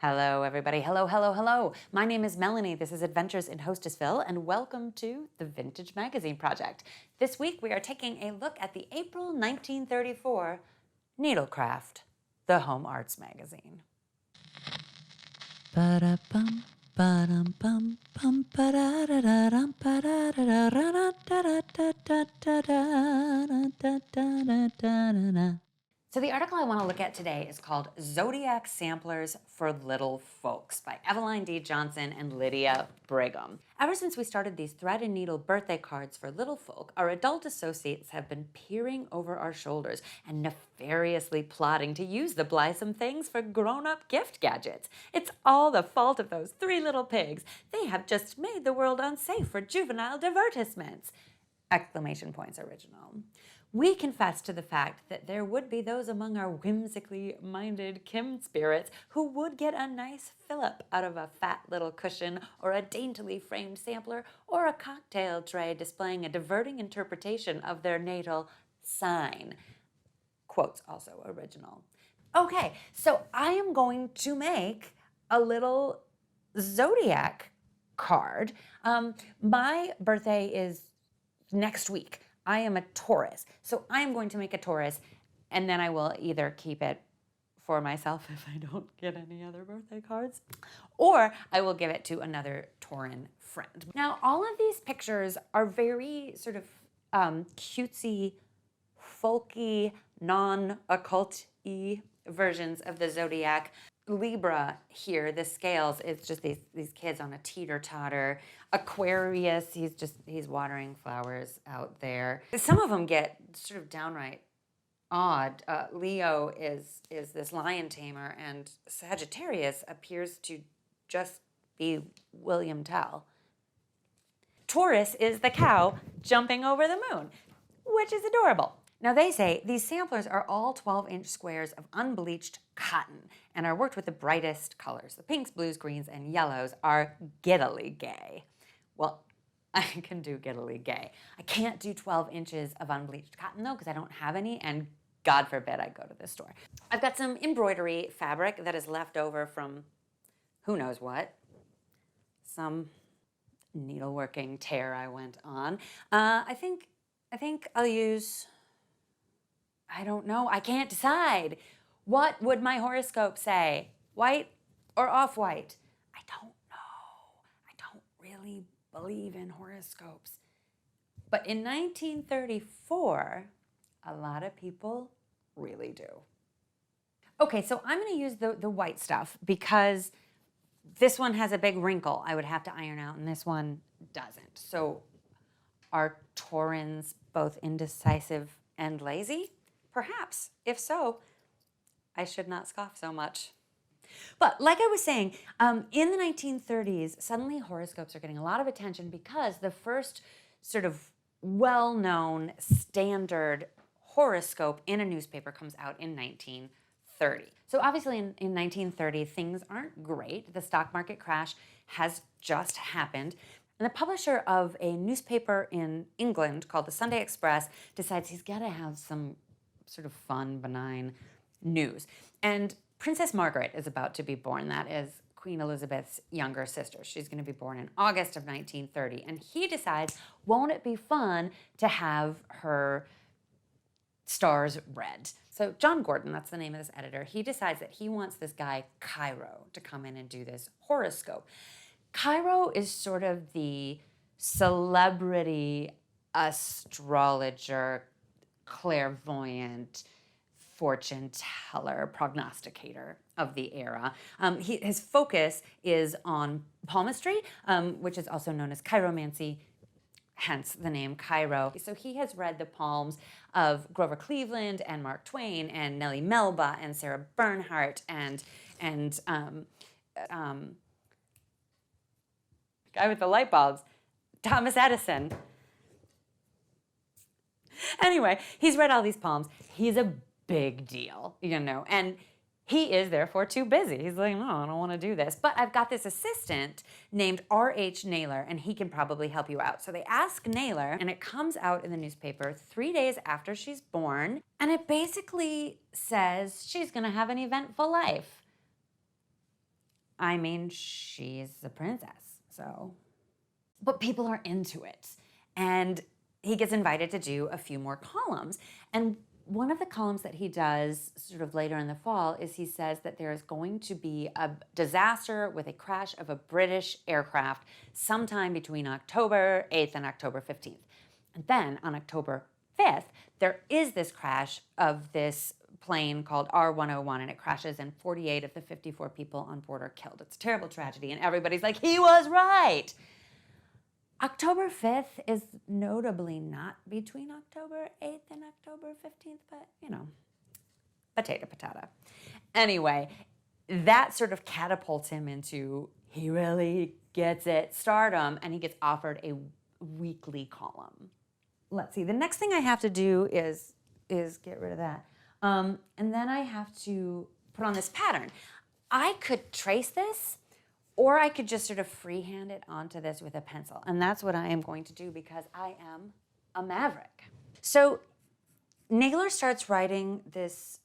Hello, everybody. Hello, hello, hello. My name is Melanie. This is Adventures in Hostessville, and welcome to the Vintage Magazine Project. This week, we are taking a look at the April 1934 Needlecraft, the home arts magazine. Ba-da-bum, ba-dum-bum, bum, ba-da-da-da-dum, ba-da-da-da-da-da-da-da-da-da-da-da-da. So the article I want to look at today is called Zodiac Samplers for Little Folks by Eveline D. Johnson and Lydia Brigham. Ever since we started these thread and needle birthday cards for little folk, our adult associates have been peering over our shoulders and nefariously plotting to use the blithesome things for grown-up gift gadgets. It's all the fault of those three little pigs. They have just made the world unsafe for juvenile divertissements. Exclamation points original. We confess to the fact that there would be those among our whimsically minded Kim spirits who would get a nice fillip out of a fat little cushion or a daintily framed sampler or a cocktail tray displaying a diverting interpretation of their natal sign. Quotes also original. Okay, so I am going to make a little zodiac card. My birthday is next week. I am a Taurus, so I'm going to make a Taurus, and then I will either keep it for myself if I don't get any other birthday cards, or I will give it to another Tauran friend. Now, all of these pictures are very sort of cutesy, folky, non-occult-y versions of the zodiac. Libra here, the scales, it's just these kids on a teeter-totter. Aquarius, he's watering flowers out there. Some of them get sort of downright odd. Leo is this lion tamer, and Sagittarius appears to just be William Tell. Taurus is the cow jumping over the moon, which is adorable. Now they say these samplers are all 12-inch squares of unbleached cotton and are worked with the brightest colors. The pinks, blues, greens, and yellows are giddily gay. Well, I can do giddily gay. I can't do 12 inches of unbleached cotton though, because I don't have any, and God forbid I go to the store. I've got some embroidery fabric that is left over from who knows what. Some needleworking tear I went on. I think I'll use, I don't know, I can't decide. What would my horoscope say? White or off-white? I don't know. I don't really believe in horoscopes. But in 1934, a lot of people really do. Okay, so I'm going to use the white stuff because this one has a big wrinkle I would have to iron out, and this one doesn't. So are Taurans both indecisive and lazy? Perhaps. If so, I should not scoff so much. But like I was saying, in the 1930s, suddenly horoscopes are getting a lot of attention because the first sort of well-known standard horoscope in a newspaper comes out in 1930. So obviously in 1930, things aren't great. The stock market crash has just happened. And the publisher of a newspaper in England called the Sunday Express decides he's got to have some sort of fun, benign news. And Princess Margaret is about to be born. That is Queen Elizabeth's younger sister. She's going to be born in August of 1930. And he decides, won't it be fun to have her stars read? So John Gordon, that's the name of this editor, he decides that he wants this guy Cairo to come in and do this horoscope. Cairo is sort of the celebrity astrologer, clairvoyant, fortune teller, prognosticator of the era. His focus is on palmistry, which is also known as chiromancy, hence the name Cairo. So he has read the palms of Grover Cleveland and Mark Twain and Nellie Melba and Sarah Bernhardt and guy with the light bulbs, Thomas Edison. Anyway, he's read all these palms. He's a big deal, you know, and he is therefore too busy. He's like, no, I don't want to do this. But I've got this assistant named R.H. Naylor, and he can probably help you out. So they ask Naylor, and it comes out in the newspaper 3 days after she's born, and it basically says she's going to have an eventful life. I mean, she's a princess, so. But people are into it. And he gets invited to do a few more columns. And one of the columns that he does sort of later in the fall is he says that there is going to be a disaster with a crash of a British aircraft sometime between October 8th and October 15th. And then on October 5th, there is this crash of this plane called R101, and it crashes, and 48 of the 54 people on board are killed. It's a terrible tragedy, and everybody's like, he was right. October 5th is notably not between October 8th and October 15th, but, you know, potato, patata. Anyway, that sort of catapults him into, he really gets it, stardom, and he gets offered a weekly column. Let's see, the next thing I have to do is get rid of that. And then I have to put on this pattern. I could trace this, or I could just sort of freehand it onto this with a pencil. And that's what I am going to do because I am a maverick. So Naylor starts writing this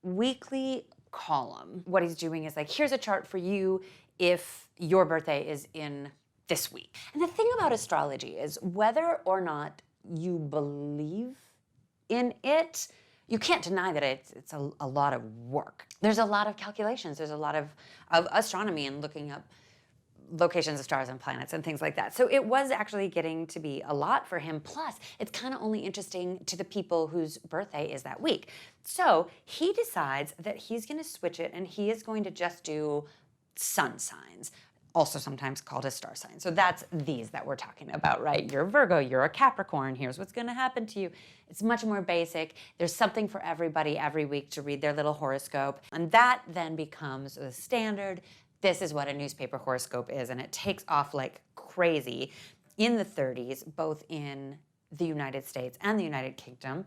weekly column. What he's doing is like, here's a chart for you if your birthday is in this week. And the thing about astrology is whether or not you believe in it, you can't deny that it's a lot of work. There's a lot of calculations. There's a lot of astronomy and looking up locations of stars and planets and things like that. So it was actually getting to be a lot for him. Plus, it's kind of only interesting to the people whose birthday is that week. So he decides that he's going to switch it and he is going to just do sun signs, also sometimes called a star sign. So that's these that we're talking about, right? You're a Virgo, you're a Capricorn, here's what's gonna happen to you. It's much more basic. There's something for everybody every week to read their little horoscope. And that then becomes the standard. This is what a newspaper horoscope is, and it takes off like crazy in the 30s, both in the United States and the United Kingdom.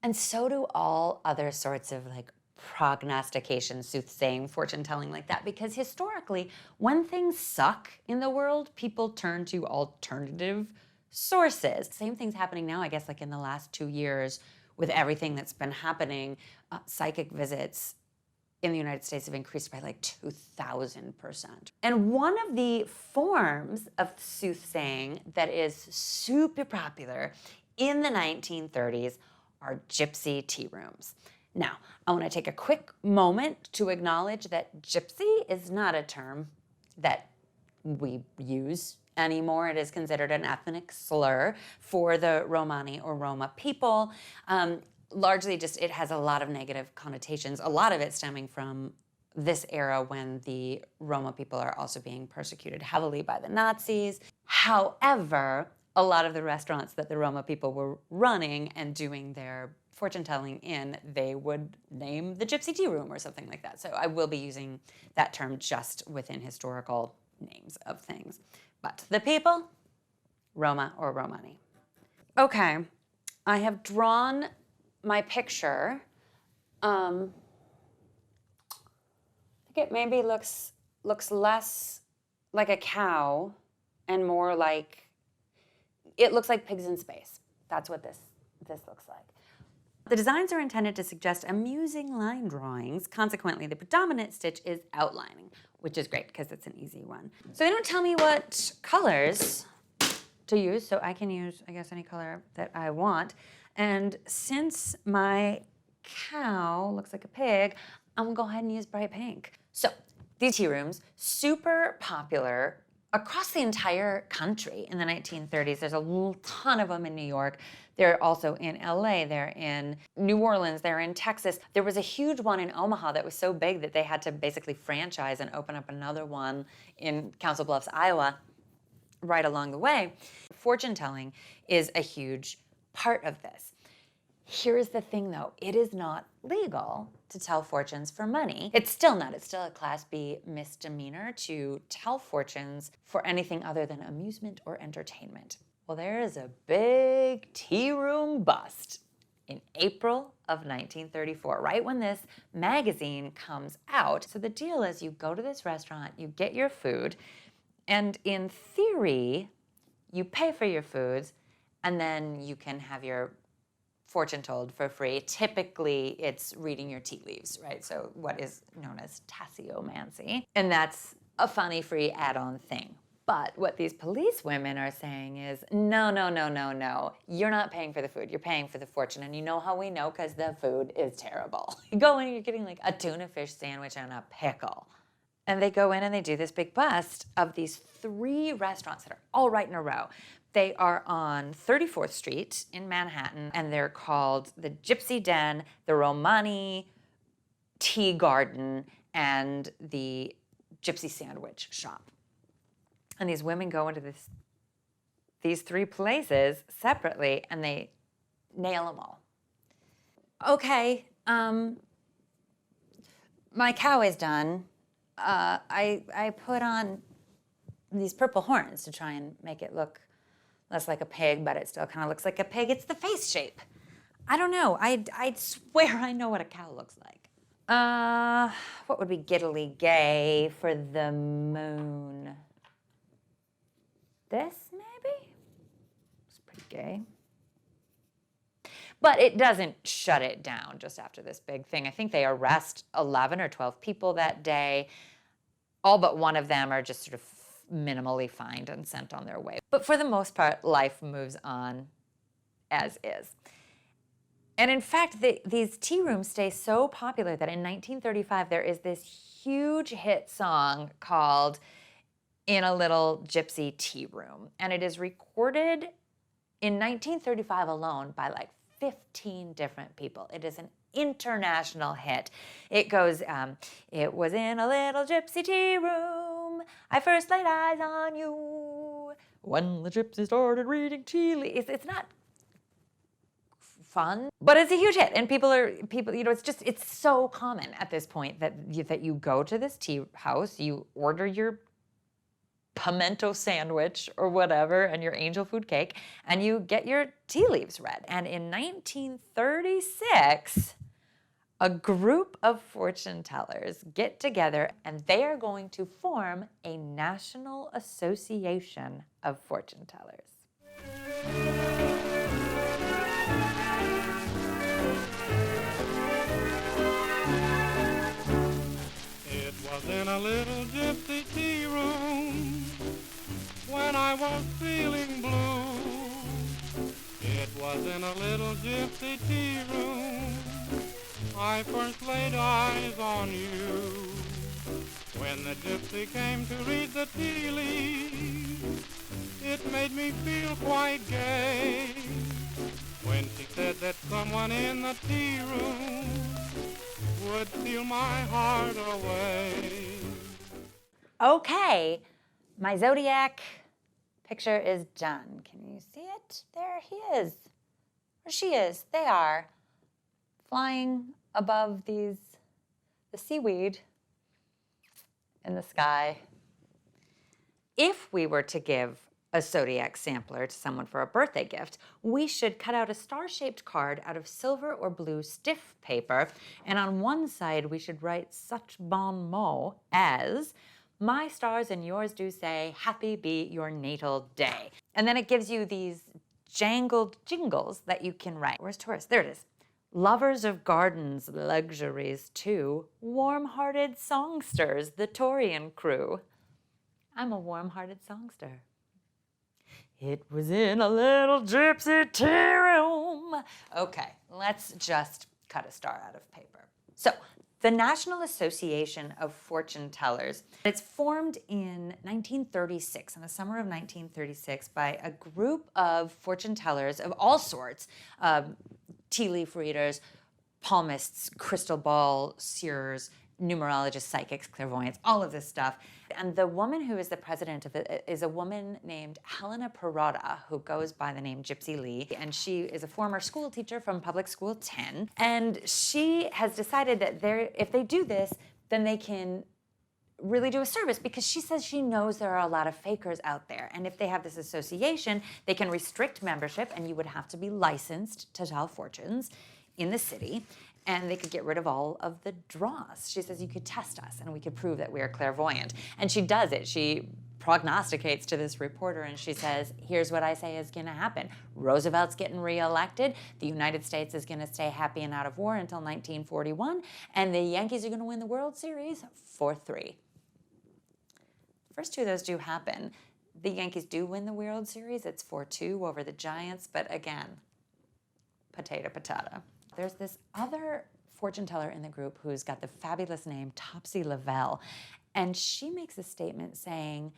And so do all other sorts of like prognostication, soothsaying, fortune telling like that, because historically, when things suck in the world, people turn to alternative sources. Same thing's happening now, I guess, like in the last 2 years with everything that's been happening. Psychic visits in the United States have increased by like 2,000%. And one of the forms of soothsaying that is super popular in the 1930s are gypsy tea rooms. Now, I want to take a quick moment to acknowledge that gypsy is not a term that we use anymore. It is considered an ethnic slur for the Romani or Roma people. Largely just it has a lot of negative connotations, a lot of it stemming from this era when the Roma people are also being persecuted heavily by the Nazis. However, a lot of the restaurants that the Roma people were running and doing their fortune telling in, they would name the gypsy tea room or something like that. So I will be using that term just within historical names of things. But the people, Roma or Romani. Okay, I have drawn my picture. I think it maybe looks less like a cow and more like, it looks like pigs in space. That's what this looks like. The designs are intended to suggest amusing line drawings. Consequently, the predominant stitch is outlining, which is great because it's an easy one. So they don't tell me what colors to use, so I can use, I guess, any color that I want. And since my cow looks like a pig, I'm gonna go ahead and use bright pink. So these tea rooms, super popular across the entire country in the 1930s. There's a ton of them in New York. They're also in LA, they're in New Orleans, they're in Texas. There was a huge one in Omaha that was so big that they had to basically franchise and open up another one in Council Bluffs, Iowa, right along the way. Fortune telling is a huge part of this. Here's the thing though, it is not legal to tell fortunes for money. It's still not, it's still a Class B misdemeanor to tell fortunes for anything other than amusement or entertainment. Well, there is a big tea room bust in April of 1934, right when this magazine comes out. So the deal is you go to this restaurant, you get your food, and in theory, you pay for your foods, and then you can have your fortune told for free. Typically, it's reading your tea leaves, right? So what is known as tasseomancy. And that's a funny free add-on thing. But what these police women are saying is, no, no, no, no, no. You're not paying for the food. You're paying for the fortune. And you know how we know? Because the food is terrible. You go in, you're getting like a tuna fish sandwich and a pickle. And they go in and they do this big bust of these 3 restaurants that are all right in a row. They are on 34th Street in Manhattan, and they're called the Gypsy Den, the Romani Tea Garden, and the Gypsy Sandwich Shop. And these women go into these 3 places separately, and they nail them all. Okay, my cow is done. I put on these purple horns to try and make it look less like a pig, but it still kind of looks like a pig. It's the face shape. I don't know. I'd swear I know what a cow looks like. What would be giddily gay for the moon? This, maybe? It's pretty gay. But it doesn't shut it down just after this big thing. I think they arrest 11 or 12 people that day. All but one of them are just sort of minimally fined and sent on their way. But for the most part, life moves on as is. And in fact, these tea rooms stay so popular that in 1935, there is this huge hit song called In a Little Gypsy Tea Room. And it is recorded in 1935 alone by like 15 different people. It is an international hit. It goes, it was in a little gypsy tea room I first laid eyes on you when the gypsy started reading tea leaves. It's not fun, but it's a huge hit, and people, you know, it's so common at this point that you go to this tea house, you order your pimento sandwich or whatever and your angel food cake, and you get your tea leaves read. And in 1936, a group of fortune tellers get together, and they are going to form a national association of fortune tellers. It was in a little gypsy tea room when I was feeling blue. It was in a little gypsy tea room I first laid eyes on you. When the gypsy came to read the tea leaves, it made me feel quite gay. When she said that someone in the tea room would steal my heart away. Okay, my Zodiac picture is done. Can you see it? There he is. Or she is. They are flying above the seaweed in the sky. If we were to give a Zodiac sampler to someone for a birthday gift, we should cut out a star-shaped card out of silver or blue stiff paper, and on one side we should write such bon mot as, "My stars and yours do say, happy be your natal day." And then it gives you these jangled jingles that you can write. Where's Taurus? There it is. Lovers of gardens, luxuries too, warm-hearted songsters, the Taurian crew. I'm a warm-hearted songster. It was in a little gypsy tea room. Okay, let's just cut a star out of paper. So, the National Association of Fortune Tellers, it's formed in 1936, in the summer of 1936, by a group of fortune tellers of all sorts, tea leaf readers, palmists, crystal ball seers, numerologists, psychics, clairvoyants, all of this stuff. And the woman who is the president of it is a woman named Helena Perrotta, who goes by the name Gypsy Lee. And she is a former school teacher from Public School 10. And she has decided that if they do this, then they can really do a service, because she says she knows there are a lot of fakers out there. And if they have this association, they can restrict membership, and you would have to be licensed to tell fortunes in the city. And they could get rid of all of the draws. She says you could test us and we could prove that we are clairvoyant. And she does it. She prognosticates to this reporter, and she says, here's what I say is going to happen. Roosevelt's getting reelected. The United States is going to stay happy and out of war until 1941, and the Yankees are going to win the World Series 4-3. The first two of those do happen. The Yankees do win the World Series. It's 4-2 over the Giants, but again, potato, potato. There's this other fortune teller in the group who's got the fabulous name Topsy Lavelle, and she makes a statement saying,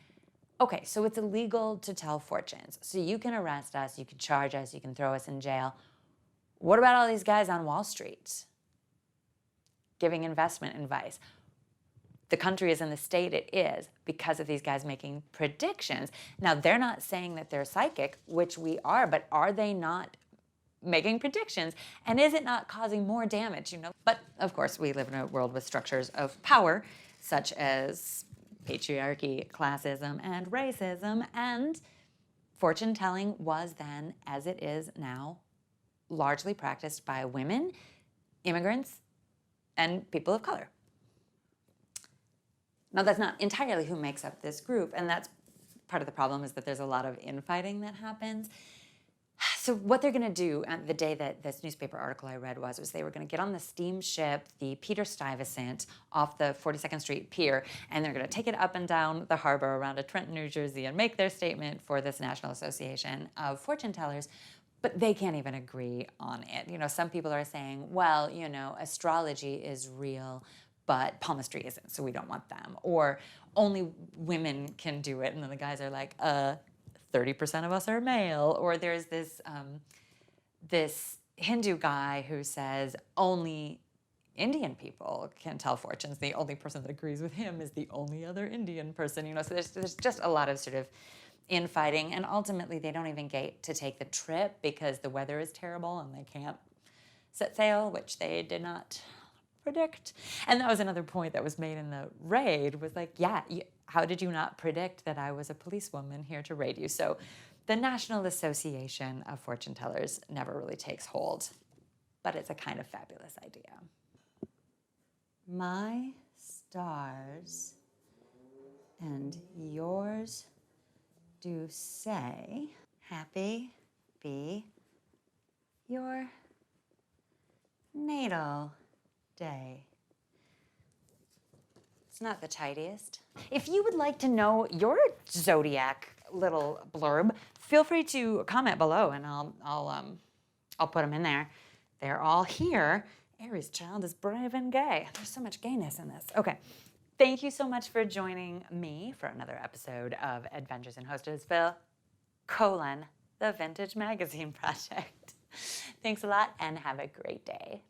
okay, so it's illegal to tell fortunes. So you can arrest us, you can charge us, you can throw us in jail. What about all these guys on Wall Street giving investment advice? The country is in the state it is because of these guys making predictions. Now, they're not saying that they're psychic, which we are, but are they not making predictions? And is it not causing more damage, But of course, we live in a world with structures of power, such as patriarchy, classism, and racism, and fortune telling was then, as it is now, largely practiced by women, immigrants, and people of color. Now, that's not entirely who makes up this group, and that's part of the problem, is that there's a lot of infighting that happens. So what they're going to do the day that this newspaper article I read was they were going to get on the steamship, the Peter Stuyvesant, off the 42nd Street Pier, and they're going to take it up and down the harbor around to Trenton, New Jersey, and make their statement for this National Association of Fortune Tellers. But they can't even agree on it. Some people are saying, well, astrology is real, but palmistry isn't, so we don't want them. Or only women can do it, and then the guys are like, 30% of us are male. Or there's this Hindu guy who says only Indian people can tell fortunes. The only person that agrees with him is the only other Indian person. So there's just a lot of sort of infighting, and ultimately they don't even get to take the trip because the weather is terrible and they can't set sail, which they did not predict. And that was another point that was made in the raid, was like, how did you not predict that I was a policewoman here to raid you? So the National Association of Fortune Tellers never really takes hold, but it's a kind of fabulous idea. My stars and yours do say, happy be your natal day. It's not the tidiest. If you would like to know your zodiac little blurb, feel free to comment below, and I'll put them in there. They're all here. Aries child is brave and gay. There's so much gayness in this. Okay. Thank you so much for joining me for another episode of Adventures in Hostessville, the Vintage Magazine Project. Thanks a lot, and have a great day.